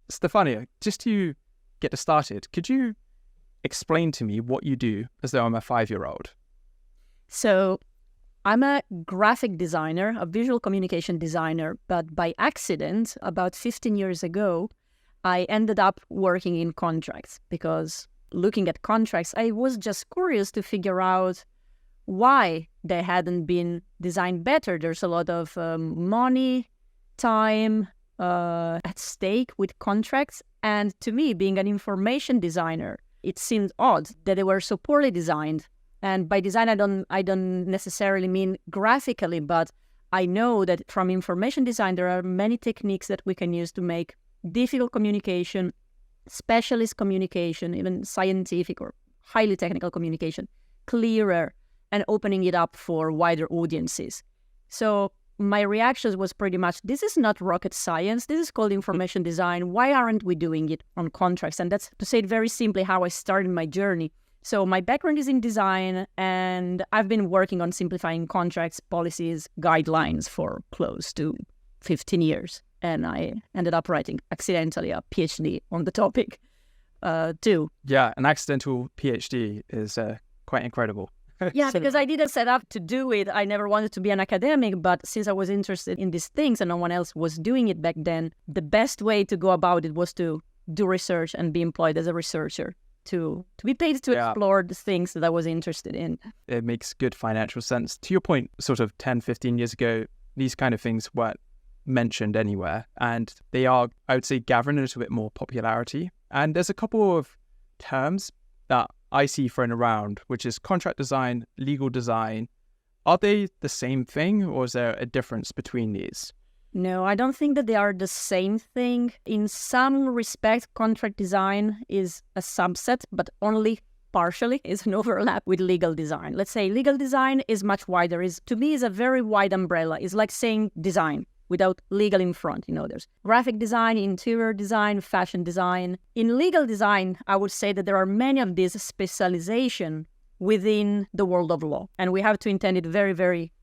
Stefania, just to get us started, could you explain to me what you do as though I'm a 5-year-old? So I'm a graphic designer, a visual communication designer, but by accident, about 15 years ago, I ended up working in contracts because looking at contracts, I was just curious to figure out why they hadn't been designed better. There's a lot of money, time at stake with contracts. And to me, being an information designer, it seemed odd that they were so poorly designed. And by design, I don't necessarily mean graphically, but I know that from information design, there are many techniques that we can use to make difficult communication, specialist communication, even scientific or highly technical communication, clearer and opening it up for wider audiences. So my reactions was pretty much, this is not rocket science. This is called information design. Why aren't we doing it on contracts? And that's, to say it very simply, how I started my journey. So my background is in design, and I've been working on simplifying contracts, policies, guidelines for close to 15 years. And I ended up writing, accidentally, a PhD on the topic, too. Yeah, an accidental PhD is quite incredible. Yeah, because I didn't set up to do it. I never wanted to be an academic, but since I was interested in these things and no one else was doing it back then, the best way to go about it was to do research and be employed as a researcher. To be paid to explore the things that I was interested in. It makes good financial sense. To your point, sort of 10, 15 years ago, these kind of things weren't mentioned anywhere. And they are, I would say, gathering a little bit more popularity. And there's a couple of terms that I see thrown around, which is contract design, legal design. Are they the same thing, or is there a difference between these? No, I don't think that they are the same thing. In some respect, contract design is a subset, but only partially is an overlap with legal design. Let's say legal design is much wider. To me, is a very wide umbrella. It's like saying design without legal in front. There's graphic design, interior design, fashion design. In legal design, I would say that there are many of these specializations within the world of law. And we have to intend it very, very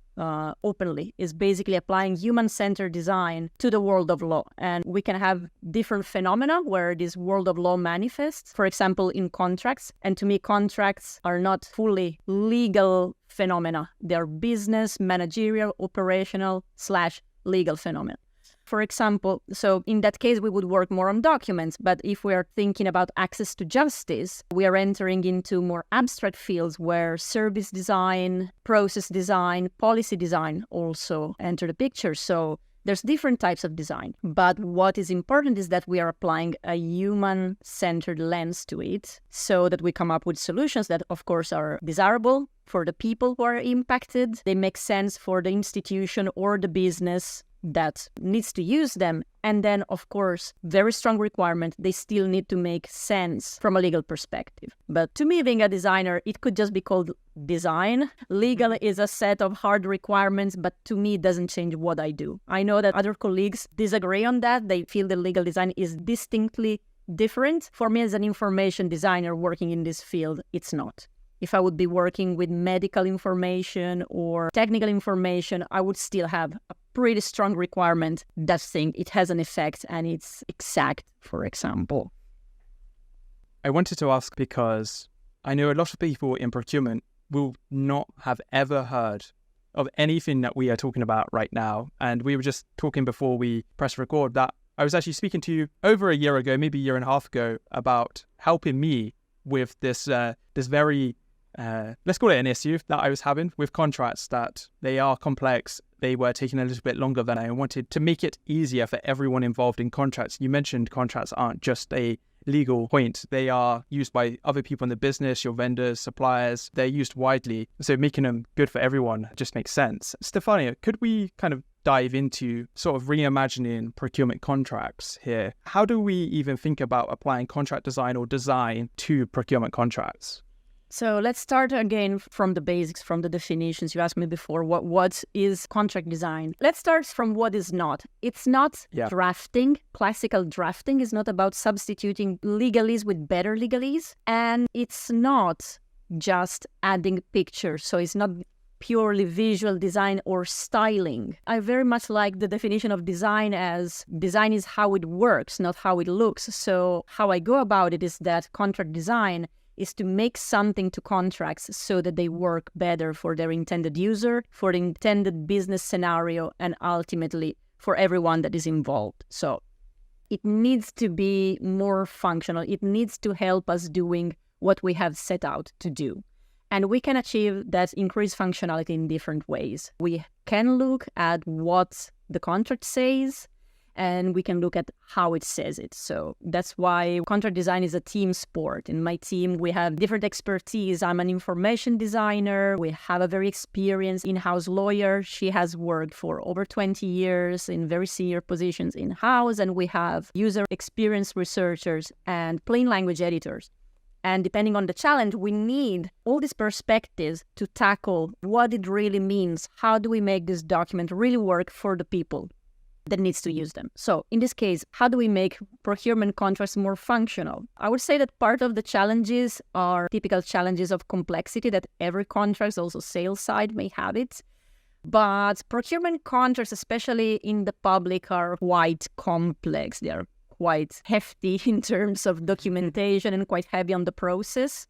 openly, is basically applying human-centered design to the world of law. And we can have different phenomena where this world of law manifests, for example, in contracts. And to me, contracts are not fully legal phenomena. They're business, managerial, operational / legal phenomena. For example, so in that case, we would work more on documents. But if we are thinking about access to justice, we are entering into more abstract fields where service design, process design, policy design also enter the picture. So there's different types of design. But what is important is that we are applying a human-centered lens to it so that we come up with solutions that, of course, are desirable for the people who are impacted. They make sense for the institution or the business that needs to use them. And then, of course, very strong requirement, they still need to make sense from a legal perspective. But to me, being a designer, it could just be called design. Legal is a set of hard requirements, but to me, it doesn't change what I do. I know that other colleagues disagree on that. They feel that legal design is distinctly different. For me, as an information designer working in this field, it's not. If I would be working with medical information or technical information, I would still have a pretty strong requirement that thing, it has an effect and it's exact, for example. I wanted to ask because I know a lot of people in procurement will not have ever heard of anything that we are talking about right now. And we were just talking before we press record that I was actually speaking to you over a year ago, maybe a year and a half ago, about helping me with this very let's call it an issue that I was having with contracts, that they are complex. They were taking a little bit longer than I wanted to make it easier for everyone involved in contracts. You mentioned contracts aren't just a legal point. They are used by other people in the business, your vendors, suppliers. They're used widely. So making them good for everyone just makes sense. Stefania, could we kind of dive into sort of reimagining procurement contracts here? How do we even think about applying contract design or design to procurement contracts? So let's start again from the basics, from the definitions. You asked me before, what is contract design? Let's start from what is not. It's not drafting. Classical drafting is not about substituting legalese with better legalese. And it's not just adding pictures. So it's not purely visual design or styling. I very much like the definition of design as design is how it works, not how it looks. So how I go about it is that contract design is to make something to contracts so that they work better for their intended user, for the intended business scenario, and ultimately for everyone that is involved. So it needs to be more functional. It needs to help us doing what we have set out to do. And we can achieve that increased functionality in different ways. We can look at what the contract says, and we can look at how it says it. So that's why contract design is a team sport. In my team, we have different expertise. I'm an information designer. We have a very experienced in-house lawyer. She has worked for over 20 years in very senior positions in-house. And we have user experience researchers and plain language editors. And depending on the challenge, we need all these perspectives to tackle what it really means. How do we make this document really work for the people that needs to use them? So in this case, how do we make procurement contracts more functional? I would say that part of the challenges are typical challenges of complexity that every contract, also sales side, may have it. But procurement contracts, especially in the public, are quite complex. They are quite hefty in terms of documentation and quite heavy on the process.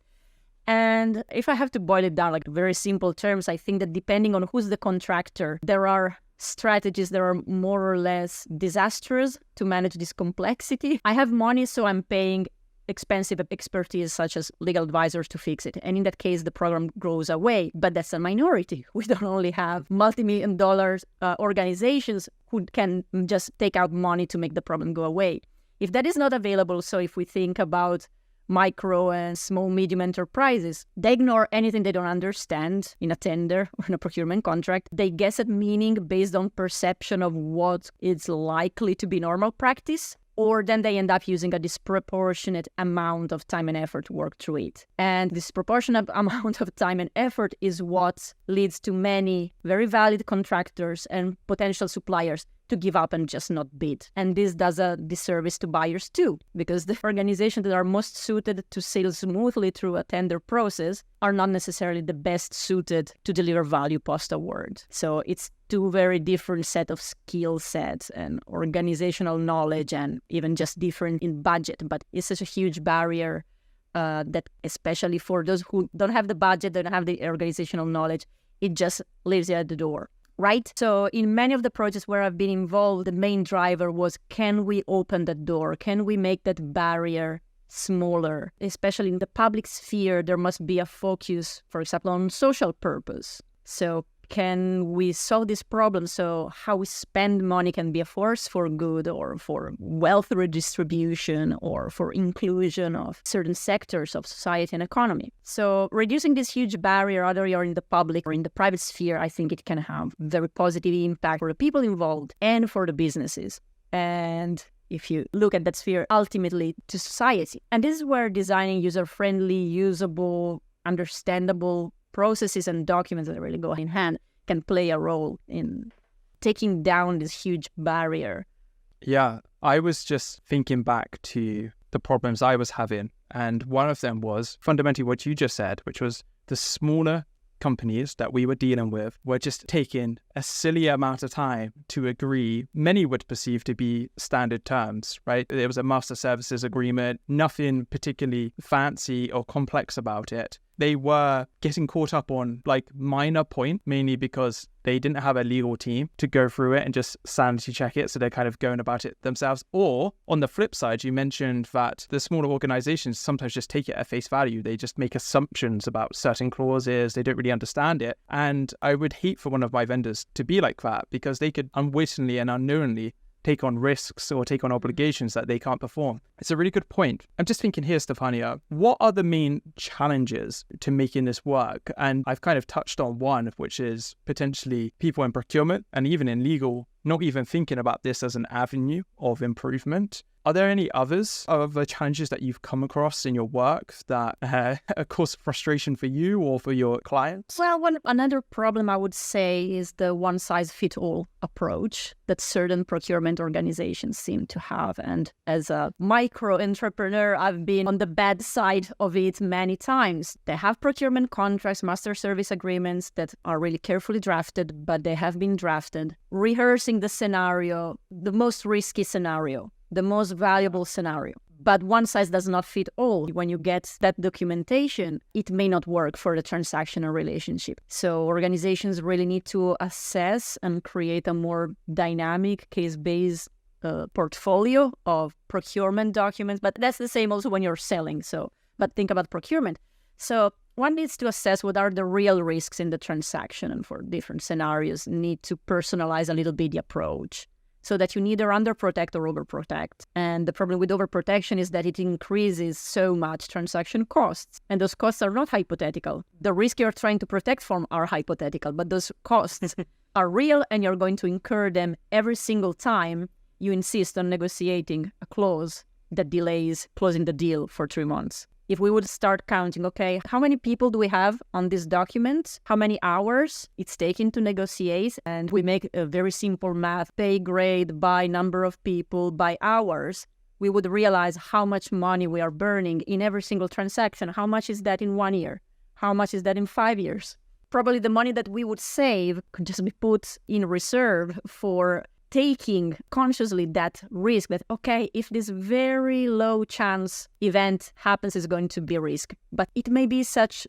And if I have to boil it down like very simple terms, I think that depending on who's the contractor, there are strategies that are more or less disastrous to manage this complexity. I have money, so I'm paying expensive expertise such as legal advisors to fix it. And in that case, the program grows away. But that's a minority. We don't only have multi-million-dollar organizations who can just take out money to make the problem go away. If that is not available, so if we think about micro and small, medium enterprises, they ignore anything they don't understand in a tender or in a procurement contract. They guess at meaning based on perception of what is likely to be normal practice, or then they end up using a disproportionate amount of time and effort to work through it. And this disproportionate amount of time and effort is what leads to many very valid contractors and potential suppliers to give up and just not bid. And this does a disservice to buyers too, because the organizations that are most suited to sail smoothly through a tender process are not necessarily the best suited to deliver value post-award. So it's two very different set of skill sets and organizational knowledge, and even just different in budget. But it's such a huge barrier that especially for those who don't have the budget, don't have the organizational knowledge, it just leaves you at the door. Right? So in many of the projects where I've been involved, the main driver was, can we open that door? Can we make that barrier smaller? Especially in the public sphere, there must be a focus, for example, on social purpose. So can we solve this problem so how we spend money can be a force for good or for wealth redistribution or for inclusion of certain sectors of society and economy? So reducing this huge barrier, whether you're in the public or in the private sphere, I think it can have very positive impact for the people involved and for the businesses. And if you look at that sphere, ultimately to society. And this is where designing user-friendly, usable, understandable processes and documents that really go in hand can play a role in taking down this huge barrier. Yeah, I was just thinking back to the problems I was having. And one of them was fundamentally what you just said, which was the smaller companies that we were dealing with were just taking a silly amount of time to agree. Many would perceive to be standard terms, right? There was a master services agreement, nothing particularly fancy or complex about it. They were getting caught up on like minor point, mainly because they didn't have a legal team to go through it and just sanity check it. So they're kind of going about it themselves. Or on the flip side, you mentioned that the smaller organizations sometimes just take it at face value. They just make assumptions about certain clauses. They don't really understand it. And I would hate for one of my vendors to be like that, because they could unwittingly and unknowingly take on risks or take on obligations that they can't perform. It's a really good point. I'm just thinking here, Stefania, what are the main challenges to making this work? And I've kind of touched on one, which is potentially people in procurement and even in legal not even thinking about this as an avenue of improvement. Are there any other challenges that you've come across in your work that cause frustration for you or for your clients? Well, another problem I would say is the one-size-fits-all approach that certain procurement organizations seem to have. And as a micro-entrepreneur, I've been on the bad side of it many times. They have procurement contracts, master service agreements that are really carefully drafted, but they have been drafted, rehearsing the scenario, the most risky scenario, the most valuable scenario. But one size does not fit all. When you get that documentation, it may not work for the transactional relationship. So organizations really need to assess and create a more dynamic, case-based portfolio of procurement documents. But that's the same also when you're selling. But think about procurement. So one needs to assess what are the real risks in the transaction, and for different scenarios, need to personalize a little bit the approach, so that you neither underprotect or overprotect. And the problem with overprotection is that it increases so much transaction costs. And those costs are not hypothetical. The risk you're trying to protect from are hypothetical, but those costs are real, and you're going to incur them every single time you insist on negotiating a clause that delays closing the deal for 3 months. If we would start counting, okay, how many people do we have on this document? How many hours it's taking to negotiate? And we make a very simple math, pay grade by number of people by hours. We would realize how much money we are burning in every single transaction. How much is that in 1 year? How much is that in 5 years? Probably the money that we would save could just be put in reserve for taking consciously that risk that, okay, if this very low chance event happens, is going to be a risk, but it may be such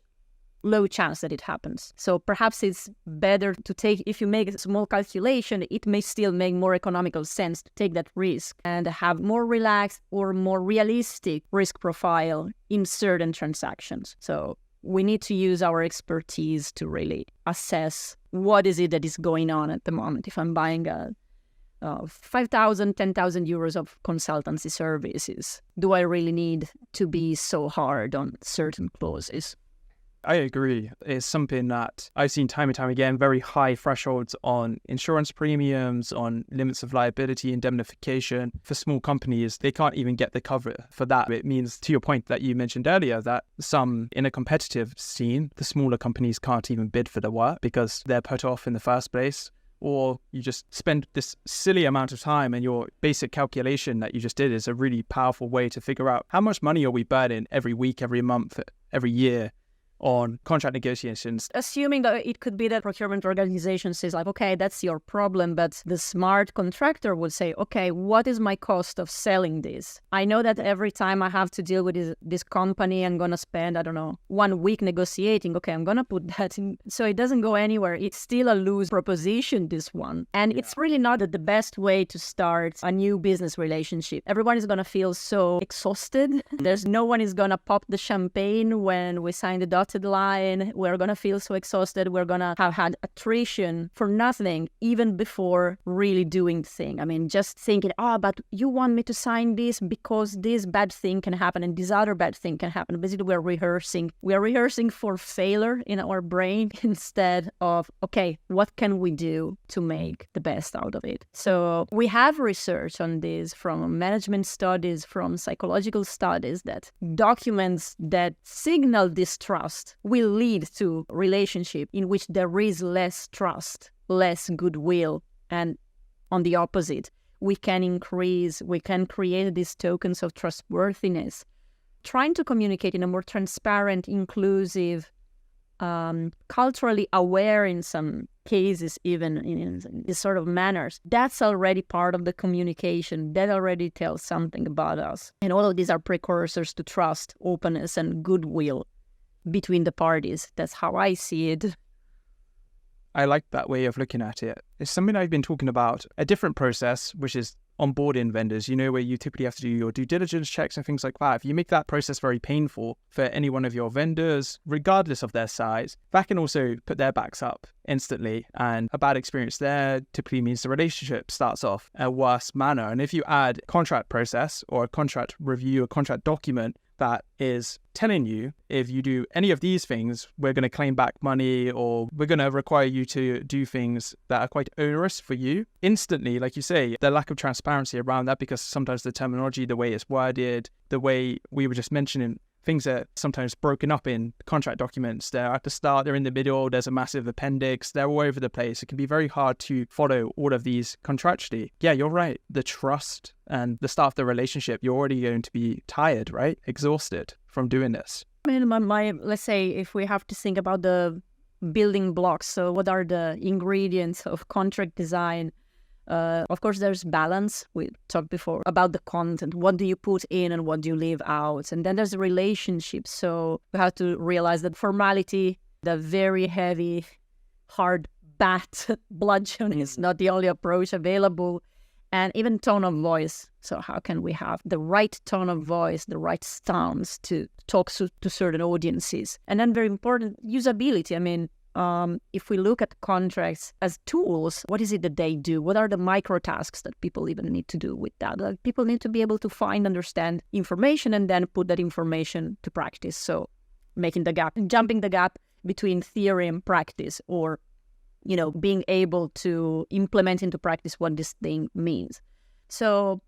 low chance that it happens. So perhaps it's better to take, if you make a small calculation, it may still make more economical sense to take that risk and have more relaxed or more realistic risk profile in certain transactions. So we need to use our expertise to really assess what is it that is going on at the moment. If I'm buying 5,000, 10,000 euros of consultancy services, do I really need to be so hard on certain clauses? I agree. It's something that I've seen time and time again, very high thresholds on insurance premiums, on limits of liability, indemnification. For small companies, they can't even get the cover for that. It means, to your point that you mentioned earlier, that some, in a competitive scene, the smaller companies can't even bid for the work because they're put off in the first place. Or you just spend this silly amount of time, and your basic calculation that you just did is a really powerful way to figure out how much money are we burning every week, every month, every year on contract negotiations. Assuming that it could be that procurement organization says like, okay, that's your problem, but the smart contractor would say, okay, what is my cost of selling this? I know that every time I have to deal with this company, I'm going to spend, 1 week negotiating. Okay, I'm going to put that in. So it doesn't go anywhere. It's still a loose proposition, this one. And it's really not the best way to start a new business relationship. Everyone is going to feel so exhausted. There's no one is going to pop the champagne when we sign the dotted line. We're going to feel so exhausted. We're going to have had attrition for nothing, even before really doing the thing. I mean, just thinking, but you want me to sign this because this bad thing can happen and this other bad thing can happen. Basically, we're rehearsing. We are rehearsing for failure in our brain instead of, okay, what can we do to make the best out of it? So we have research on this from management studies, from psychological studies, that documents that signal distrust will lead to relationship in which there is less trust, less goodwill. And on the opposite, we can create these tokens of trustworthiness, trying to communicate in a more transparent, inclusive, culturally aware in some cases, even in this sort of manners. That's already part of the communication. That already tells something about us. And all of these are precursors to trust, openness, and goodwill between the parties. That's how I see it. I like that way of looking at it. It's something I've been talking about, a different process, which is onboarding vendors, where you typically have to do your due diligence checks and things like that. If you make that process very painful for any one of your vendors, regardless of their size, that can also put their backs up instantly. And a bad experience there typically means the relationship starts off a worse manner. And if you add contract process or a contract review, a contract document that is telling you if you do any of these things, we're going to claim back money or we're going to require you to do things that are quite onerous for you. Instantly, like you say, the lack of transparency around that, because sometimes the terminology, the way it's worded, the way we were just mentioning, things are sometimes broken up in contract documents. They're at the start, they're in the middle, there's a massive appendix, they're all over the place. It can be very hard to follow all of these contractually. Yeah, you're right. The trust and the start of the relationship, you're already going to be tired, right? Exhausted from doing this. I mean, let's say if we have to think about the building blocks, so what are the ingredients of contract design? Of course, there's balance. We talked before about the content. What do you put in and what do you leave out? And then there's the relationship. So we have to realize that formality, the very heavy, hard bat bludgeon is not the only approach available. And even tone of voice. So how can we have the right tone of voice, the right stance to talk to certain audiences? And then very important, usability. I mean, if we look at contracts as tools, what is it that they do? What are the micro tasks that people even need to do with that? Like, people need to be able to find, understand information and then put that information to practice. So jumping the gap between theory and practice, or, you know, being able to implement into practice what this thing means. So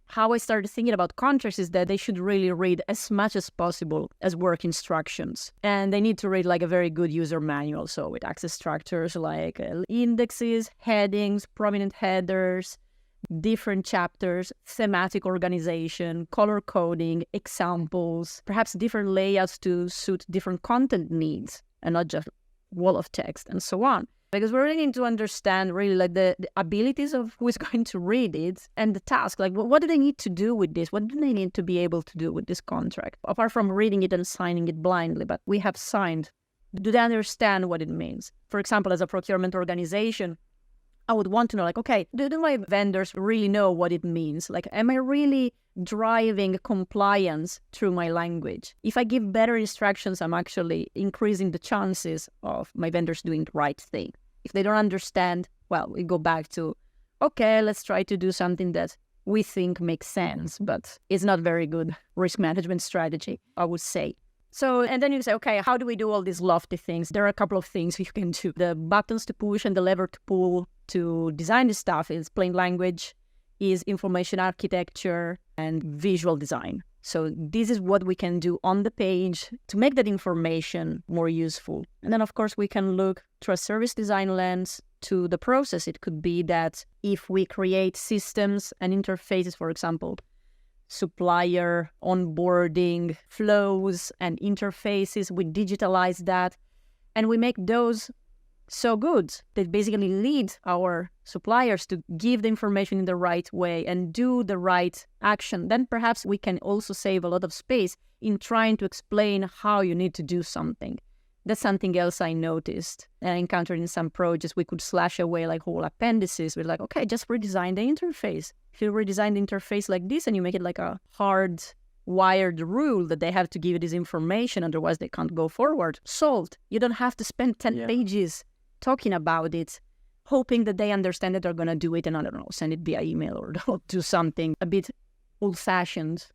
how I started thinking about contracts is that they should really read as much as possible as work instructions. And they need to read like a very good user manual. So with access structures like indexes, headings, prominent headers, different chapters, thematic organization, color coding, examples, perhaps different layouts to suit different content needs and not just wall of text and so on. Because we really need to understand really like the abilities of who is going to read it and the task. Like, what do they need to do with this? What do they need to be able to do with this contract? Apart from reading it and signing it blindly, but we have signed. Do they understand what it means? For example, as a procurement organization, I would want to know, like, okay, do my vendors really know what it means? Like, am I really driving compliance through my language? If I give better instructions, I'm actually increasing the chances of my vendors doing the right thing. If they don't understand, well, we go back to, okay, let's try to do something that we think makes sense, but it's not very good risk management strategy, I would say. So, and then you say, okay, how do we do all these lofty things? There are a couple of things you can do. The buttons to push and the lever to pull to design this stuff is plain language, is information architecture, and visual design. So this is what we can do on the page to make that information more useful. And then, of course, we can look through a service design lens to the process. It could be that if we create systems and interfaces, for example, supplier onboarding flows and interfaces, we digitalize that, and we make those so good that basically lead our suppliers to give the information in the right way and do the right action. Then perhaps we can also save a lot of space in trying to explain how you need to do something. That's something else I noticed and I encountered in some projects. We could slash away like whole appendices. We're like, okay, just redesign the interface. If you redesign the interface like this and you make it like a hard wired rule that they have to give you this information, otherwise they can't go forward, solved. You don't have to spend 10 pages talking about it, hoping that they understand that they're going to do it and, I don't know, send it via email or do something a bit old-fashioned.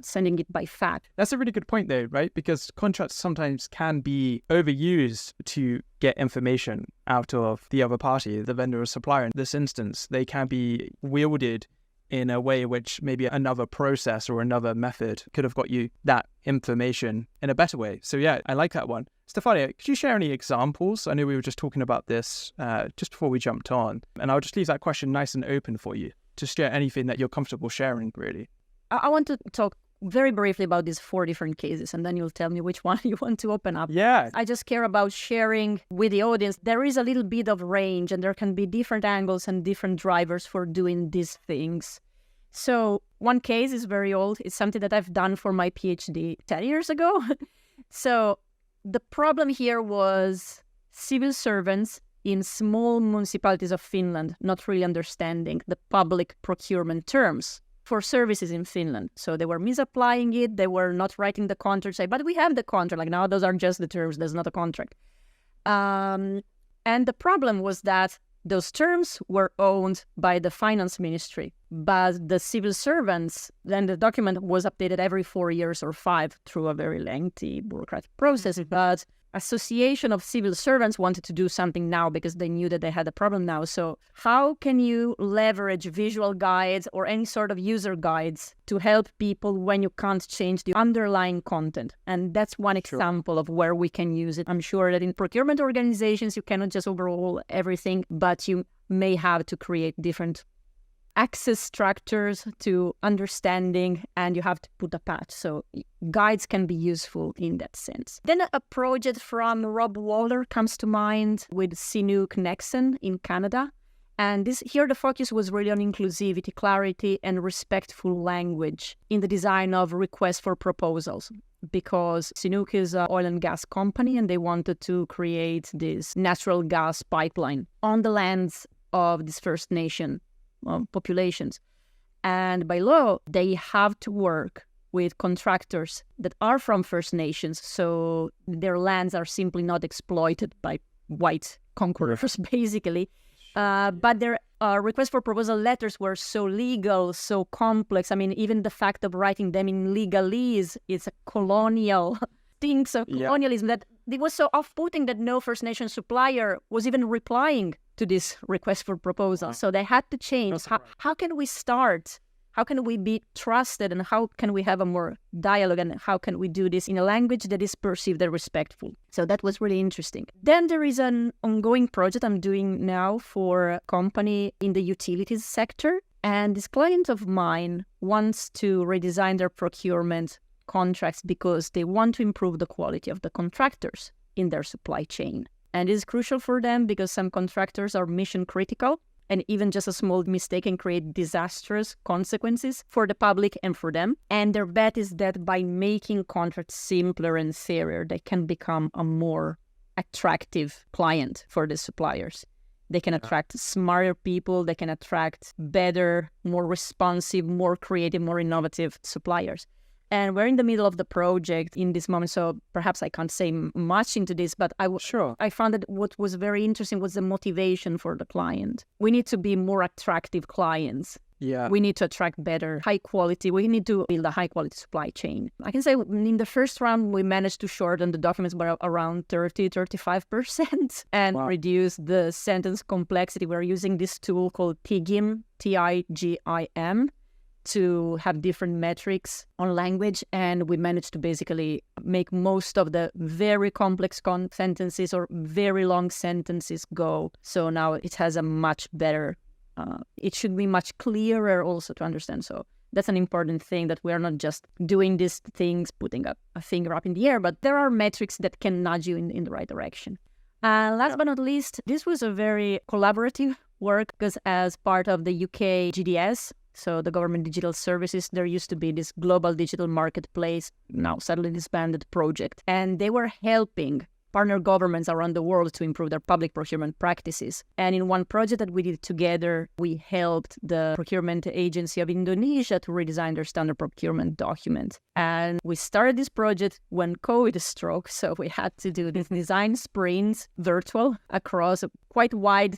Sending it by fax. That's a really good point though, right? Because contracts sometimes can be overused to get information out of the other party, the vendor or supplier. In this instance, they can be wielded in a way which maybe another process or another method could have got you that information in a better way. So yeah, I like that one. Stefania, could you share any examples? I know we were just talking about this just before we jumped on, and I'll just leave that question nice and open for you to share anything that you're comfortable sharing, really. I want to talk very briefly about these 4 different cases, and then you'll tell me which one you want to open up. Yeah. I just care about sharing with the audience. There is a little bit of range, and there can be different angles and different drivers for doing these things. So one case is very old. It's something that I've done for my PhD 10 years ago. So the problem here was civil servants in small municipalities of Finland not really understanding the public procurement terms for services in Finland. So they were misapplying it. They were not writing the contract, say, but we have the contract. Like, no, those are just the terms. There's not a contract. And the problem was that those terms were owned by the finance ministry. But the civil servants, then the document was updated every 4 years or 5 through a very lengthy bureaucratic process. But Association of Civil Servants wanted to do something now because they knew that they had a problem now. So how can you leverage visual guides or any sort of user guides to help people when you can't change the underlying content? And that's one example of where we can use it. I'm sure that in procurement organizations, you cannot just overhaul everything, but you may have to create different access structures to understanding, and you have to put a patch. So guides can be useful in that sense. Then a project from Rob Waller comes to mind with Sinuk Nexen in Canada. And here the focus was really on inclusivity, clarity, and respectful language in the design of requests for proposals. Because Sinuk is an oil and gas company, and they wanted to create this natural gas pipeline on the lands of this First Nation populations. And by law, they have to work with contractors that are from First Nations, so their lands are simply not exploited by white conquerors, basically. But their request for proposal letters were so legal, so complex. I mean, even the fact of writing them in legalese is a colonial thing, so colonialism, that it was so off-putting that no First Nation supplier was even replying to this request for proposal. Wow. So they had to change. How can we start? How can we be trusted, and how can we have a more dialogue, and how can we do this in a language that is perceived as respectful? So that was really interesting. Then there is an ongoing project I'm doing now for a company in the utilities sector. And this client of mine wants to redesign their procurement contracts because they want to improve the quality of the contractors in their supply chain. And it is crucial for them because some contractors are mission critical, and even just a small mistake can create disastrous consequences for the public and for them. And their bet is that by making contracts simpler and fairer, they can become a more attractive client for the suppliers. They can attract smarter people, they can attract better, more responsive, more creative, more innovative suppliers. And we're in the middle of the project in this moment, so perhaps I can't say much into this, but I found that what was very interesting was the motivation for the client. We need to be more attractive clients. Yeah. We need to attract better, high quality. We need to build a high quality supply chain. I can say in the first round, we managed to shorten the documents by around 35% and reduce the sentence complexity. We're using this tool called TIGIM, TIGIM, to have different metrics on language, and we managed to basically make most of the very complex sentences or very long sentences go. So now it has a much better, it should be much clearer also to understand. So that's an important thing, that we're not just doing these things, putting a finger up in the air, but there are metrics that can nudge you in the right direction. Last but not least, this was a very collaborative work because as part of the UK GDS, so the Government Digital Services, there used to be this global digital marketplace, now sadly disbanded project. And they were helping partner governments around the world to improve their public procurement practices. And in one project that we did together, we helped the Procurement Agency of Indonesia to redesign their standard procurement document. And we started this project when COVID struck, so we had to do this design sprints virtual across a quite wide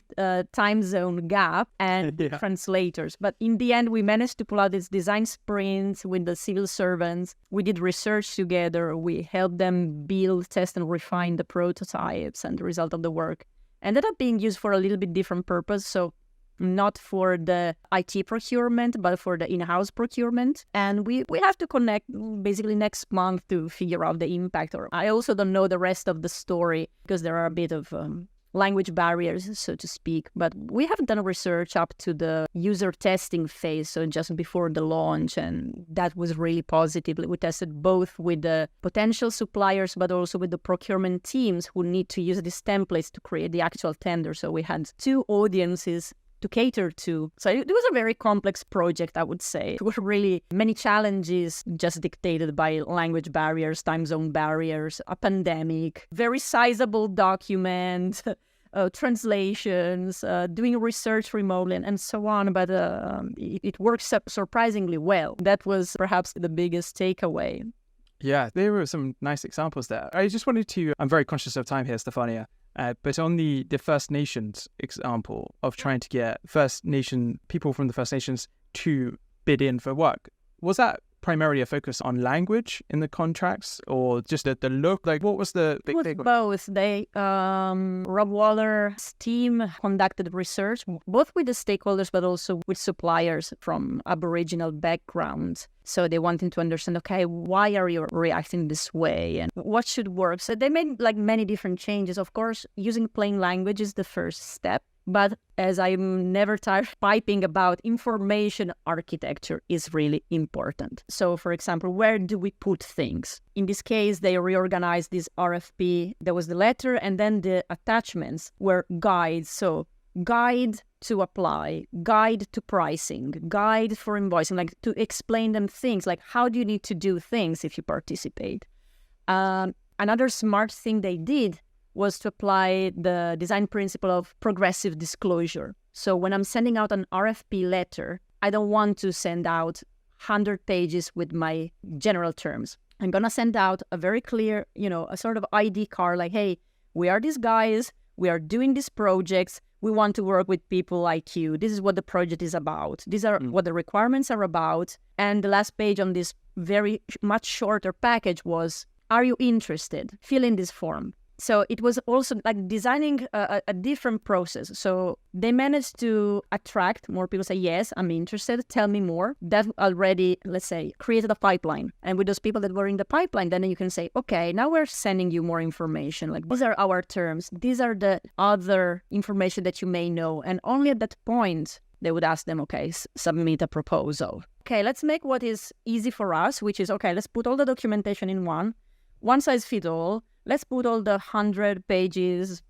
time zone gap and translators. But in the end, we managed to pull out these design sprints with the civil servants. We did research together. We helped them build, test, and refine the prototypes, and the result of the work ended up being used for a little bit different purpose. So not for the IT procurement, but for the in-house procurement. And we have to connect basically next month to figure out the impact. Or I also don't know the rest of the story because there are a bit of language barriers, so to speak. But we have done research up to the user testing phase, so just before the launch, and that was really positive. We tested both with the potential suppliers, but also with the procurement teams who need to use these templates to create the actual tender. So we had two audiences to cater to. So it was a very complex project, I would say. There were really many challenges just dictated by language barriers, time zone barriers, a pandemic, very sizable document, translations, doing research remotely, and so on. But it works surprisingly well. That was perhaps the biggest takeaway. Yeah, there were some nice examples there. I just wanted to, I'm very conscious of time here, Stefania, but on the First Nations example of trying to get people from the First Nations to bid in for work. Was that primarily a focus on language in the contracts or just the look? Like, what was the big thing? Both. Rob Waller's team conducted research, both with the stakeholders, but also with suppliers from Aboriginal backgrounds. So they wanted to understand, okay, why are you reacting this way and what should work? So they made like many different changes. Of course, using plain language is the first step. But as I'm never tired piping about, information architecture is really important. So, for example, where do we put things? In this case, they reorganized this RFP. There was the letter, and then the attachments were guides. So, guide to apply, guide to pricing, guide for invoicing, like to explain them things, like how do you need to do things if you participate. Another smart thing they did was to apply the design principle of progressive disclosure. So when I'm sending out an RFP letter, I don't want to send out 100 pages with my general terms. I'm going to send out a very clear, a sort of ID card like, hey, we are these guys, we are doing these projects, we want to work with people like you. This is what the project is about. These are what the requirements are about. And the last page on this very much shorter package was, are you interested? Fill in this form. So it was also like designing a different process. So they managed to attract more people, say, yes, I'm interested, tell me more. That already, let's say, created a pipeline. And with those people that were in the pipeline, then you can say, okay, now we're sending you more information. Like, these are our terms. These are the other information that you may know. And only at that point, they would ask them, okay, submit a proposal. Okay, let's make what is easy for us, which is, okay, let's put all the documentation in one size fits all. Let's put all the 100 pages,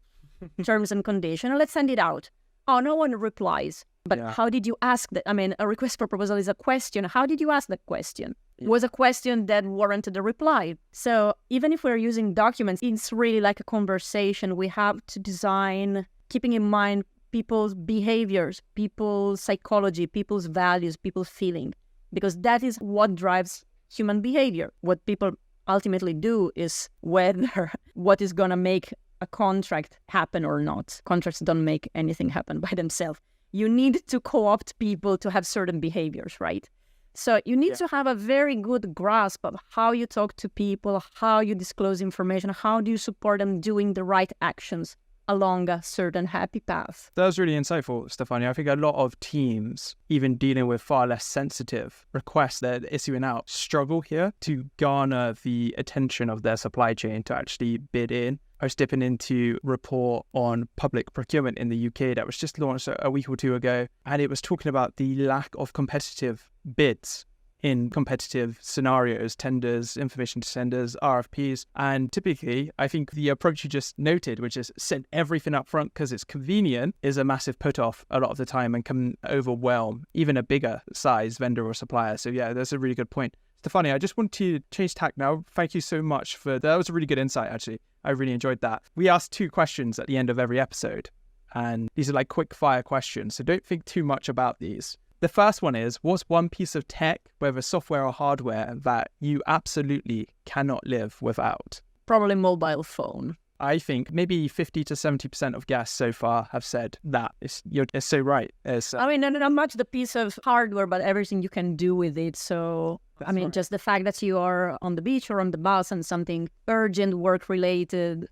terms and conditions, and let's send it out. Oh, no one replies. But how did you ask that? I mean, a request for proposal is a question. How did you ask that question? It was a question that warranted a reply. So even if we're using documents, it's really like a conversation. We have to design, keeping in mind people's behaviors, people's psychology, people's values, people's feeling, because that is what drives human behavior. What people ultimately do is whether what is going to make a contract happen or not. Contracts don't make anything happen by themselves. You need to co-opt people to have certain behaviors, right? So you need to have a very good grasp of how you talk to people, how you disclose information, how do you support them doing the right actions along a certain happy path. That was really insightful, Stefania. I think a lot of teams, even dealing with far less sensitive requests that are issuing out, struggle here to garner the attention of their supply chain to actually bid in. I was dipping into a report on public procurement in the UK that was just launched a week or two ago, and it was talking about the lack of competitive bids in competitive scenarios, tenders, information to tenders, RFPs. And typically, I think the approach you just noted, which is send everything up front because it's convenient, is a massive put-off a lot of the time and can overwhelm even a bigger size vendor or supplier. So yeah, that's a really good point. Stefania, I just want to change tack now. Thank you so much for that. That was a really good insight, actually. I really enjoyed that. We asked 2 questions at the end of every episode, and these are like quick fire questions, so don't think too much about these. The first one is, what's one piece of tech, whether software or hardware, that you absolutely cannot live without? Probably mobile phone. I think maybe 50 to 70% of guests so far have said that. It's so right. I mean, not much the piece of hardware, but everything you can do with it. So, I mean, just the fact that you are on the beach or on the bus and something urgent, work-related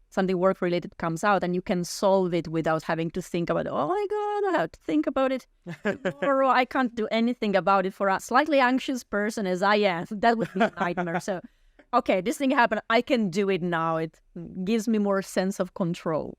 comes out and you can solve it without having to think about, oh my God, I have to think about it tomorrow. I can't do anything about it. For a slightly anxious person as I am, that would be a nightmare. So, okay, this thing happened. I can do it now. It gives me more sense of control.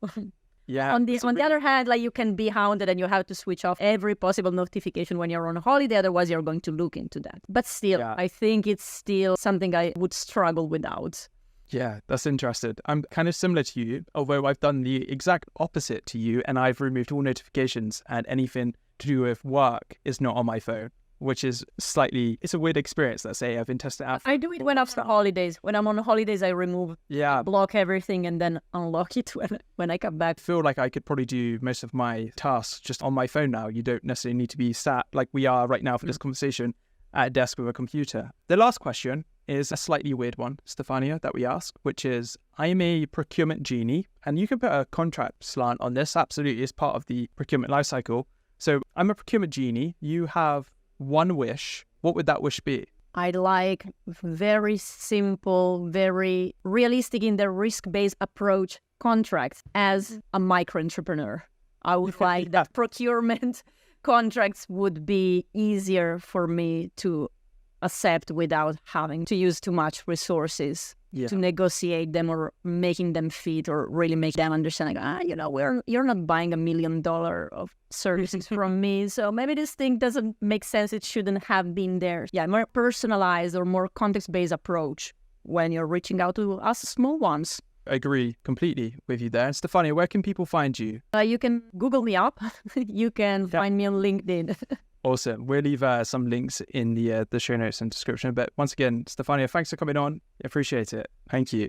Yeah. On the other hand, like, you can be hounded and you have to switch off every possible notification when you're on holiday. Otherwise, you're going to look into that. But still, I think it's still something I would struggle without. Yeah, that's interesting. I'm kind of similar to you, although I've done the exact opposite to you, and I've removed all notifications, and anything to do with work is not on my phone, which is it's a weird experience. Let's say I've been testing out. I do it when after holidays. When I'm on holidays, I remove, block everything and then unlock it when I come back. I feel like I could probably do most of my tasks just on my phone now. You don't necessarily need to be sat like we are right now for this conversation at a desk with a computer. The last question is a slightly weird one, Stefania, that we ask, which is, I'm a procurement genie, and you can put a contract slant on this. Absolutely, it's part of the procurement lifecycle. So I'm a procurement genie. You have one wish, what would that wish be? I'd like very simple, very realistic in the risk-based approach contracts as a micro-entrepreneur. I would like that procurement contracts would be easier for me to accept without having to use too much resources to negotiate them or making them fit or really make them understand, like, you're not buying $1 million of services from me, so maybe this thing doesn't make sense. It shouldn't have been there. Yeah, more personalized or more context-based approach when you're reaching out to us small ones. I agree completely with you there. And Stefania, where can people find you? You can Google me up. You can find me on LinkedIn. Awesome. We'll leave some links in the show notes and description. But once again, Stefania, thanks for coming on. I appreciate it. Thank you.